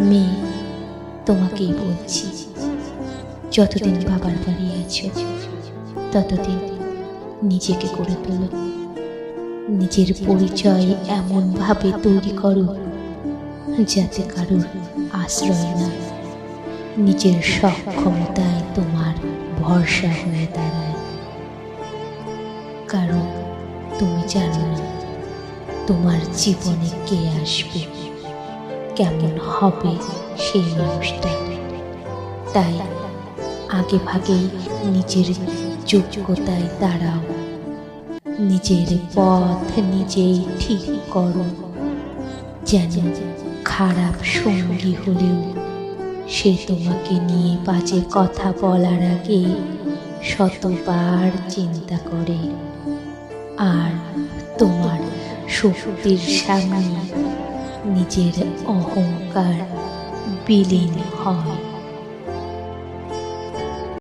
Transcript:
মেয়ে, তোমাকেই বলছি, যতদিন বাবার বাড়ি আছো ততদিন নিজেকে করে তোলো। নিজের পরিচয় এমনভাবে তৈরি করো যাতে কারোর আশ্রয় না, নিজের সক্ষমতায় তোমার ভরসা হয়ে দাঁড়ায়। কারণ তুমি জানো না তোমার জীবনে কে আসবে, কেমন হবে সেই মানুষটা। তাই আগে ভাগেই নিজের যোগ্যতায় দাঁড়াও, নিজের পথ নিজেই ঠিক করো। যেন খারাপ সঙ্গী হলেও সে তোমাকে নিয়ে বাজে কথা বলার আগে শতবার চিন্তা করে, আর তোমার শক্তির সামনে নিজের অহংকার বিলীন হয়।